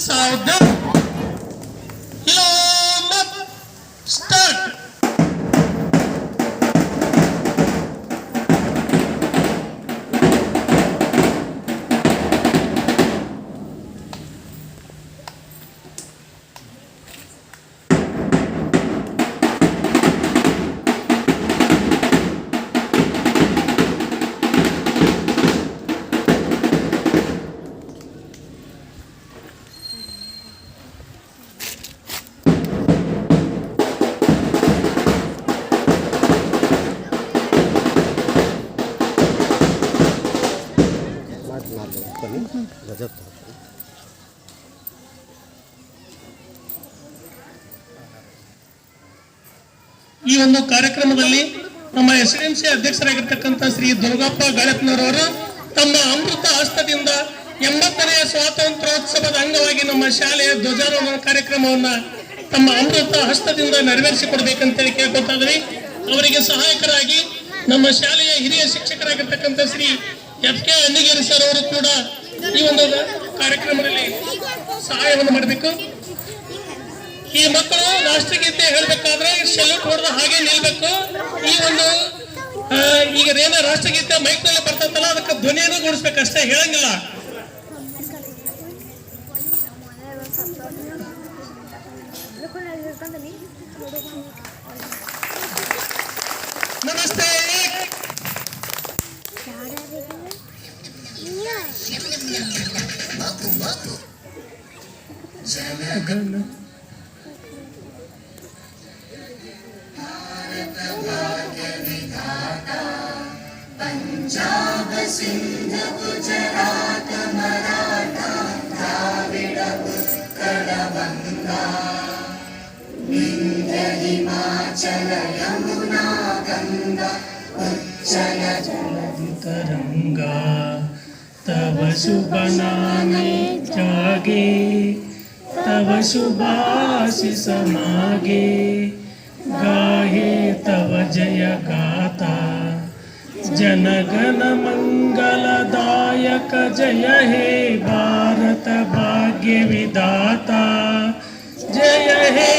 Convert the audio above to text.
सावधान किलो मत स्टार्ट ಈ ಒಂದು ಕಾರ್ಯಕ್ರಮದಲ್ಲಿ ನಮ್ಮ ಎಸ್ಡಿಎಂಸಿ ಅಧ್ಯಕ್ಷರಾಗಿರ್ತಕ್ಕಂಥ ಶ್ರೀ ದುರ್ಗಪ್ಪ ಗಾಳಪ್ಪನವರವರು ತಮ್ಮ ಅಮೃತ ಹಸ್ತದಿಂದ 80ನೇ ಸ್ವಾತಂತ್ರ್ಯೋತ್ಸವದ ಅಂಗವಾಗಿ ನಮ್ಮ ಶಾಲೆಯ ಧ್ವಜಾರೋಹಣ ಕಾರ್ಯಕ್ರಮವನ್ನ ತಮ್ಮ ಅಮೃತ ಹಸ್ತದಿಂದ ನೆರವೇರಿಸಿಕೊಡ್ಬೇಕಂತೇಳಿ ಕೇಳ್ಕೊತಾ ಇದ್ವಿ. ಅವರಿಗೆ ಸಹಾಯಕರಾಗಿ ನಮ್ಮ ಶಾಲೆಯ ಹಿರಿಯ ಶಿಕ್ಷಕರಾಗಿರ್ತಕ್ಕಂಥ ಶ್ರೀ ಎಫ್.ಕೆ. ಅಣ್ಣಿಗೇರಿ ಸರ್ ಅವರು ಕೂಡ ಈ ಒಂದು ಕಾರ್ಯಕ್ರಮದಲ್ಲಿ ಸಹಾಯವನ್ನು ಮಾಡಬೇಕು. ಈ ಮಕ್ಕಳು ರಾಷ್ಟ್ರಗೀತೆ ಹೇಳ್ಬೇಕಾದ್ರೆ ಸೆಲ್ಯೂಟ್ ಹೊಡೆದ ಹಾಗೆ ನಿಲ್ಬೇಕು. ಈ ಒಂದು ಈಗ ಏನ ರಾಷ್ಟ್ರಗೀತೆ ಮೈಕ್ ನಲ್ಲಿ ಬರ್ತಂತಲ್ಲ ಅದಕ್ಕೆ ಧ್ವನಿಯನ್ನು ಗೂಡಿಸ್ಬೇಕು, ಅಷ್ಟೇ ಹೇಳಂಗಿಲ್ಲ. ನಮಸ್ತೆ. ಜನಗಣ पंजाब सिंध गुजरात मराठा द्राविड उत्कल बंगा विंध्य हिमाचल यमुना गंगा उच्चल जलधि तरंगा तव शुभ नामे जागे तव शुभाशिष मागे गाहे तव जय गाता जनगण मंगलदायक जय हे भारत भाग्य विधाता जय हे